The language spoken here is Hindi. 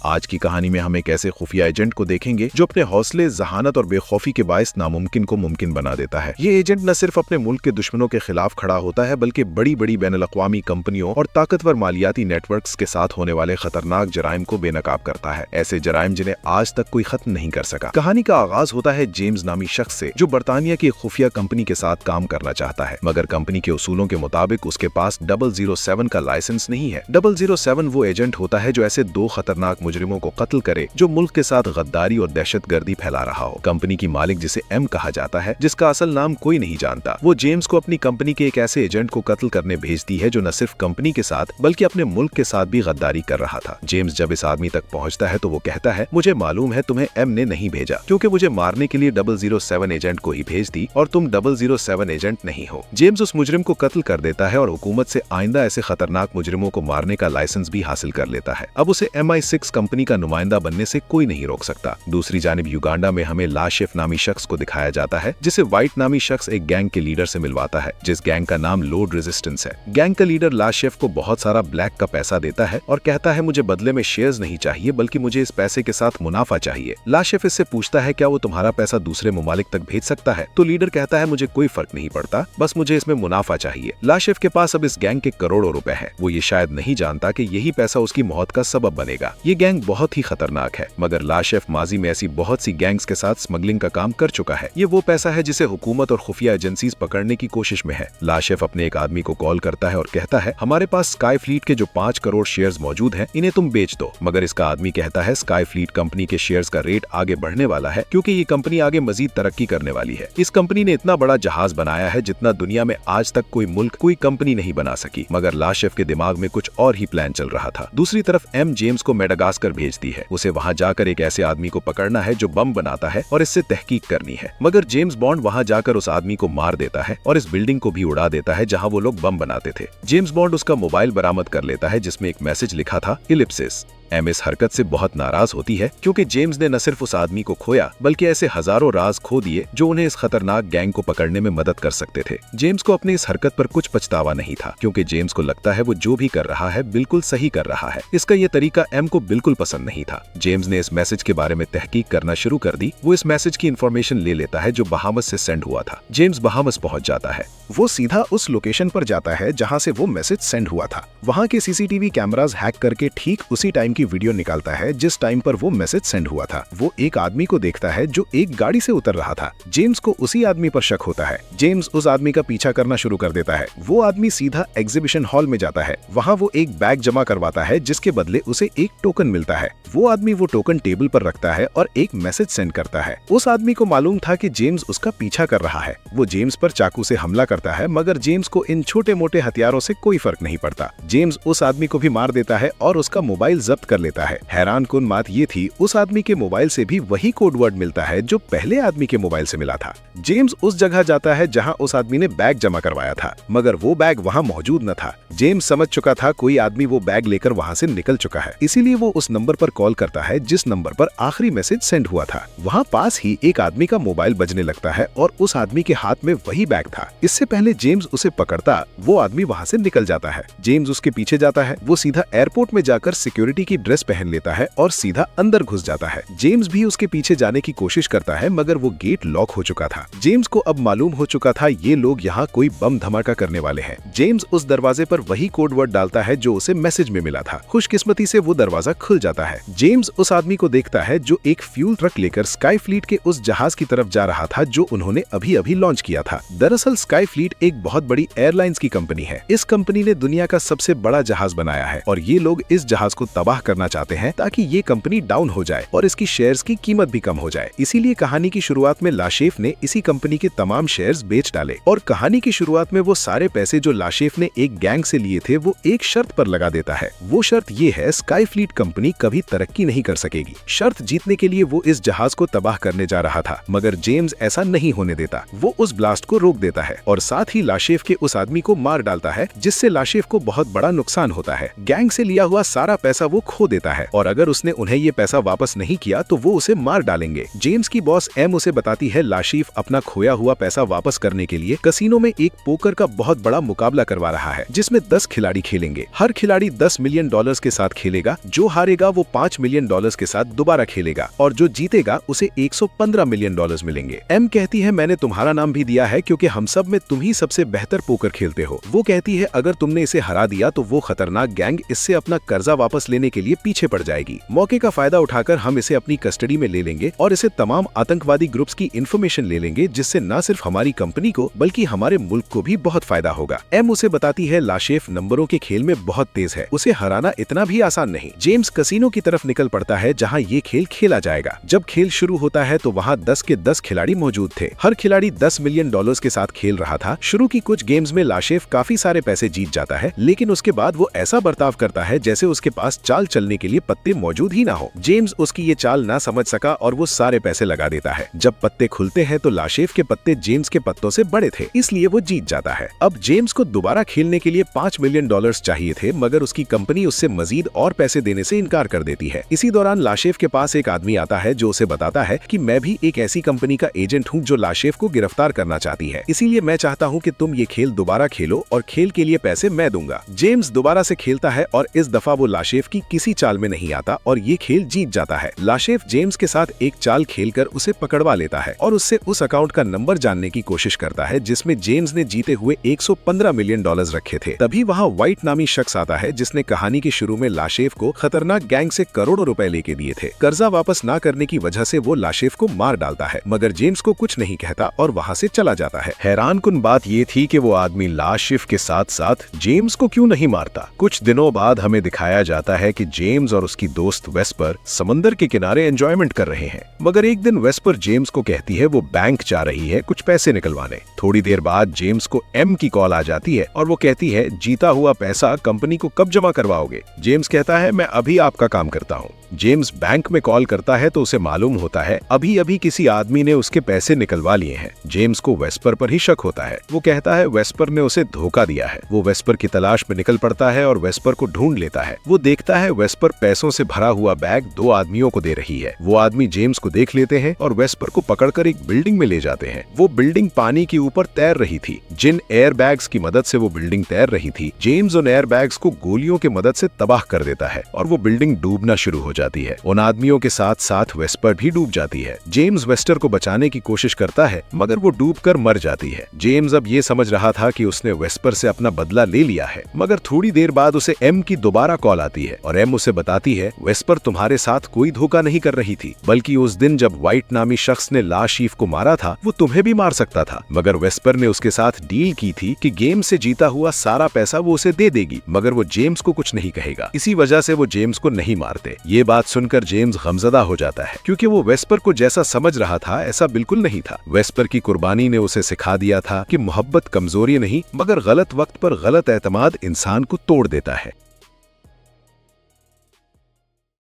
आज की कहानी में हम एक ऐसे खुफिया एजेंट को देखेंगे जो अपने हौसले, जहानत और बेखौफी के बायस नामुमकिन को मुमकिन बना देता है। ये एजेंट न सिर्फ अपने मुल्क के दुश्मनों के खिलाफ खड़ा होता है बल्कि बड़ी बड़ी बैनुल-अक़वामी कंपनियों और ताकतवर मालियाती नेटवर्क्स के साथ होने वाले खतरनाक जराइम को बेनकाब करता है, ऐसे जराइम जिन्हें आज तक कोई खत्म नहीं कर सका। कहानी का आगाज होता है जेम्स नामी शख्स से, जो बरतानिया की खुफिया कंपनी के साथ काम करना चाहता है, मगर कंपनी के उसूलों के मुताबिक उसके पास 007 का लाइसेंस नहीं है। 007 वो एजेंट होता है जो ऐसे दो खतरनाक मुजरिमों को कत्ल करे जो मुल्क के साथ गद्दारी और दहशतगर्दी फैला रहा हो। कंपनी की मालिक, जिसे एम कहा जाता है, जिसका असल नाम कोई नहीं जानता, वो जेम्स को अपनी कंपनी के एक ऐसे एजेंट को कत्ल करने भेजती है जो न सिर्फ कंपनी के साथ बल्कि अपने मुल्क के साथ भी गद्दारी कर रहा था। जेम्स जब इस आदमी तक पहुंचता है तो वो कहता है, मुझे मालूम है तुम्हें एम ने नहीं भेजा, क्योंकि मुझे मारने के लिए 007 एजेंट को ही भेज दी और तुम 007 एजेंट नहीं हो। जेम्स उस मुजरिम को कत्ल कर देता है और हुकूमत से आइंदा ऐसे खतरनाक मुजरिमों को मारने का लाइसेंस भी हासिल कर लेता है। अब उसे MI6 कंपनी का नुमाइंदा बनने से कोई नहीं रोक सकता। दूसरी जानिब युगांडा में हमें लाशिफ नामी शख्स को दिखाया जाता है, जिसे व्हाइट नामी शख्स एक गैंग के लीडर से मिलवाता है, जिस गैंग का नाम लोड रेजिस्टेंस है। गैंग का लीडर लाशिफ को बहुत सारा ब्लैक का पैसा देता है और कहता है, मुझे बदले में शेयर्स नहीं चाहिए बल्कि मुझे इस पैसे के साथ मुनाफा चाहिए। लाशिफ इससे पूछता है, क्या वो तुम्हारा पैसा दूसरे ममालिक तक भेज सकता है? तो लीडर कहता है, मुझे कोई फर्क नहीं पड़ता, बस मुझे इसमें मुनाफा चाहिए। लाशिफ के पास अब इस गैंग के करोड़ों रुपए हैं। वो ये शायद नहीं जानता कि यही पैसा उसकी मौत का सबब बनेगा। ये गैंग बहुत ही खतरनाक है, मगर लाशिफ माजी में ऐसी बहुत सी गैंग्स के साथ स्मगलिंग का काम कर चुका है। ये वो पैसा है जिसे हुकूमत और खुफिया एजेंसीज पकड़ने की कोशिश में है। लाशिफ अपने एक आदमी को कॉल करता है और कहता है, हमारे पास स्काई फ्लीट के जो 5 करोड़ शेयर्स मौजूद हैं, इन्हें तुम बेच दो। मगर इसका आदमी कहता है, स्काई फ्लीट कंपनी के शेयर्स का रेट आगे बढ़ने वाला है, क्योंकि ये कंपनी आगे मजीद तरक्की करने वाली है। इस कंपनी ने इतना बड़ा जहाज बनाया है जितना दुनिया में आज तक कोई मुल्क, कोई कंपनी नहीं बना सकी। मगर लाशिफ के दिमाग में कुछ और ही प्लान चल रहा था। दूसरी तरफ एम जेम्स को मेडागास्कर भेजती है। उसे वहां जाकर एक ऐसे आदमी को पकड़ना है जो बम बनाता है और इससे तहकीक करनी है। मगर जेम्स बॉन्ड वहां जाकर उस आदमी को मार देता है और इस बिल्डिंग को भी उड़ा देता है जहां वो लोग बम बनाते थे। जेम्स बॉन्ड उसका मोबाइल बरामद कर लेता है जिसमें एक मैसेज लिखा था, इलिप्सिस। एम इस हरकत से बहुत नाराज होती है, क्योंकि जेम्स ने न सिर्फ उस आदमी को खोया बल्कि ऐसे हजारों राज खो दिए जो उन्हें इस खतरनाक गैंग को पकड़ने में मदद कर सकते थे। जेम्स को अपनी इस हरकत पर कुछ पछतावा नहीं था, क्योंकि जेम्स को लगता है वो जो भी कर रहा है बिल्कुल सही कर रहा है। इसका ये तरीका एम को बिल्कुल पसंद नहीं था। जेम्स ने इस मैसेज के बारे में तहकीक करना शुरू कर दी। वो इस मैसेज की इंफॉर्मेशन ले लेता है जो बहामस से सेंड हुआ था। जेम्स बहामस पहुंच जाता है। वो सीधा उस लोकेशन पर जाता है जहां से वो मैसेज सेंड हुआ था। वहां के CCTV कैमरास हैक करके ठीक उसी टाइम की वीडियो निकालता है जिस टाइम पर वो मैसेज सेंड हुआ था। वो एक आदमी को देखता है जो एक गाड़ी से उतर रहा था। जेम्स को उसी आदमी पर शक होता है। जेम्स उस आदमी का पीछा करना शुरू कर देता है। वो आदमी सीधा एग्जीबिशन हॉल में जाता है। वहां वो एक बैग जमा करवाता है जिसके बदले उसे एक टोकन मिलता है। वो आदमी वो टोकन टेबल पर रखता है और एक मैसेज सेंड करता है। उस आदमी को मालूम था कि जेम्स उसका पीछा कर रहा है। वो जेम्स पर चाकू से हमला करता है, मगर जेम्स को इन छोटे मोटे हथियारों से कोई फर्क नहीं पड़ता। जेम्स उस आदमी को भी मार देता है और उसका मोबाइल जब्त कर लेता है। हैरान कुन बात ये थी, उस आदमी के मोबाइल से भी वही कोड वर्ड मिलता है जो पहले आदमी के मोबाइल से मिला था। जेम्स उस जगह जाता है जहां उस आदमी ने बैग जमा करवाया था, मगर वो बैग वहां मौजूद न था। जेम्स समझ चुका था कोई आदमी वो बैग लेकर वहां से निकल चुका है, इसीलिए वो उस नंबर पर कॉल करता है जिस नंबर पर आखिरी मैसेज सेंड हुआ था। वहां पास ही एक आदमी का मोबाइल बजने लगता है और उस आदमी के हाथ में वही बैग था। इससे पहले जेम्स उसे पकड़ता, वो आदमी वहां से निकल जाता है। जेम्स उसके पीछे जाता है। वो सीधा एयरपोर्ट में जाकर सिक्योरिटी की ड्रेस पहन लेता है और सीधा अंदर घुस जाता है। जेम्स भी उसके पीछे जाने की कोशिश करता है, मगर वो गेट लॉक हो चुका था। जेम्स को अब मालूम हो चुका था ये लोग यहाँ कोई बम धमाका करने वाले हैं। जेम्स उस दरवाजे पर वही कोड वर्ड डालता है जो उसे मैसेज में मिला था। खुशकिस्मती से वो दरवाजा खुल जाता है। जेम्स उस आदमी को देखता है जो एक फ्यूल ट्रक लेकर स्काई फ्लीट के उस जहाज की तरफ जा रहा था जो उन्होंने अभी अभी लॉन्च किया था। दरअसल स्काई फ्लीट एक बहुत बड़ी एयरलाइंस की कंपनी है। इस कंपनी ने दुनिया का सबसे बड़ा जहाज बनाया है और ये लोग इस जहाज को तबाह करना चाहते हैं ताकि ये कंपनी डाउन हो जाए और इसकी शेयर्स की कीमत भी कम हो जाए। इसीलिए कहानी की शुरुआत में लाशिफ ने इसी कंपनी के तमाम शेयर्स बेच डाले और कहानी की शुरुआत में वो सारे पैसे जो लाशिफ ने एक गैंग से लिए थे वो एक शर्त पर लगा देता है। वो शर्त ये है, स्काई फ्लीट कंपनी कभी तरक्की नहीं कर सकेगी। शर्त जीतने के लिए वो इस जहाज को तबाह करने जा रहा था, मगर जेम्स ऐसा नहीं होने देता। वो उस ब्लास्ट को रोक देता है और साथ ही लाशिफ के उस आदमी को मार डालता है, जिससे लाशिफ को बहुत बड़ा नुकसान होता है। गैंग से लिया हुआ सारा पैसा वो खो खो देता है और अगर उसने उन्हें ये पैसा वापस नहीं किया तो वो उसे मार डालेंगे। जेम्स की बॉस एम उसे बताती है लाशीफ अपना खोया हुआ पैसा वापस करने के लिए कसिनो में एक पोकर का बहुत बड़ा मुकाबला करवा रहा है, जिसमें 10 खिलाड़ी खेलेंगे। हर खिलाड़ी $10 मिलियन के साथ खेलेगा। जो हारेगा वो $5 मिलियन के साथ दोबारा खेलेगा और जो जीतेगा उसे $115 मिलियन मिलेंगे। एम कहती है मैंने तुम्हारा नाम भी दिया है क्योंकि हम सब में तुम ही सबसे बेहतर पोकर खेलते हो। वो कहती है अगर तुमने इसे हरा दिया तो वो खतरनाक गैंग इससे अपना कर्जा वापस लेने के लिए पीछे पड़ जाएगी। मौके का फायदा उठाकर हम इसे अपनी कस्टडी में ले लेंगे और इसे तमाम आतंकवादी ग्रुप्स की इन्फॉर्मेशन ले लेंगे, जिससे न सिर्फ हमारी कंपनी को बल्कि हमारे मुल्क को भी बहुत फायदा होगा। एम उसे बताती है लाशेफ नंबरों के खेल में बहुत तेज है, उसे हराना इतना भी आसान नहीं। जेम्स कसिनो की तरफ निकल पड़ता है जहाँ ये खेल खेला जाएगा। जब खेल शुरू होता है तो वहाँ 10 के 10 खिलाड़ी मौजूद थे। हर खिलाड़ी $10 मिलियन के साथ खेल रहा था। शुरू की कुछ गेम्स में लाशेफ काफी सारे पैसे जीत जाता है, लेकिन उसके बाद वो ऐसा बर्ताव करता है जैसे उसके पास चाल चलने के लिए पत्ते मौजूद ही ना हो। जेम्स उसकी ये चाल ना समझ सका और वो सारे पैसे लगा देता है। जब पत्ते खुलते हैं तो लाशेफ के पत्ते जेम्स के पत्तों से बड़े थे, इसलिए वो जीत जाता है। अब जेम्स को दोबारा खेलने के लिए $5 मिलियन चाहिए थे, मगर उसकी कंपनी उससे मजीद और पैसे देने से इनकार कर देती है। इसी दौरान लाशेफ के पास एक आदमी आता है जो उसे बताता है कि मैं भी एक ऐसी कंपनी का एजेंट हूँ जो लाशेफ को गिरफ्तार करना चाहती है, इसीलिए मैं चाहता हूँ कि तुम ये खेल दोबारा खेलो और खेल के लिए पैसे मैं दूंगा। जेम्स दोबारा से खेलता है और इस दफा वो लाशेफ की किसी चाल में नहीं आता और ये खेल जीत जाता है। लाशेफ जेम्स के साथ एक चाल खेलकर उसे पकड़वा लेता है और उससे उस अकाउंट का नंबर जानने की कोशिश करता है जिसमें जेम्स ने जीते हुए $115 मिलियन रखे थे। तभी वहाँ व्हाइट नामी शख्स आता है जिसने कहानी के शुरू में लाशेफ को खतरनाक गैंग से करोड़ों रुपए लेके दिए थे। कर्जा वापस ना करने की वजह से वो लाशेफ को मार डालता है, मगर जेम्स को कुछ नहीं कहता और वहाँ से चला जाता है। हैरानकुन बात ये थी कि वो आदमी लाशेफ के साथ साथ जेम्स को क्यों नहीं मारता। कुछ दिनों बाद हमें दिखाया जाता है कि जेम्स और उसकी दोस्त वेस्पर समंदर के किनारे एंजॉयमेंट कर रहे हैं, मगर एक दिन वेस्पर जेम्स को कहती है वो बैंक जा रही है कुछ पैसे निकलवाने। थोड़ी देर बाद जेम्स को एम की कॉल आ जाती है और वो कहती है जीता हुआ पैसा कंपनी को कब जमा करवाओगे। जेम्स कहता है मैं अभी आपका काम करता हूँ। जेम्स बैंक में कॉल करता है तो उसे मालूम होता है अभी अभी किसी आदमी ने उसके पैसे निकलवा लिए हैं। जेम्स को वेस्पर पर ही शक होता है। वो कहता है वेस्पर ने उसे धोखा दिया है। वो वेस्पर की तलाश में निकल पड़ता है और वेस्पर को ढूंढ लेता है। वो देखता है वेस्पर पैसों से भरा हुआ बैग 2 आदमियों को दे रही है। वो आदमी जेम्स को देख लेते हैं और वेस्पर को पकड़कर एक बिल्डिंग में ले जाते हैं। वो बिल्डिंग पानी के ऊपर तैर रही थी। जिन एयर बैग्स की मदद से वो बिल्डिंग तैर रही थी, जेम्स उन एयर बैग्स को गोलियों की मदद से तबाह कर देता है और वो बिल्डिंग डूबना शुरू हो जाती है। उन आदमियों के साथ साथ वेस्पर भी डूब जाती है। जेम्स वेस्टर को बचाने की कोशिश करता है, मगर वो डूबकर मर जाती है। जेम्स अब ये समझ रहा था कि उसने वेस्पर से अपना बदला ले लिया है, मगर थोड़ी देर बाद उसे एम की दोबारा कॉल आती है और एम उसे बताती है वेस्पर तुम्हारे साथ कोई धोखा नहीं कर रही थी, बल्कि उस दिन जब व्हाइट नामी शख्स ने लाशेफ को मारा था वो तुम्हें भी मार सकता था, मगर वेस्पर ने उसके साथ डील की थी कि गेम से जीता हुआ सारा पैसा वो उसे दे देगी, मगर वो जेम्स को कुछ नहीं कहेगा। इसी वजह से वो जेम्स को नहीं मारते। ये बात सुनकर जेम्स गमज़दा हो जाता है, क्योंकि वो वेस्पर को जैसा समझ रहा था ऐसा बिल्कुल नहीं था। वेस्पर की कुर्बानी ने उसे सिखा दिया था कि मोहब्बत कमजोरी नहीं, मगर गलत वक्त पर गलत एतमाद इंसान को तोड़ देता है।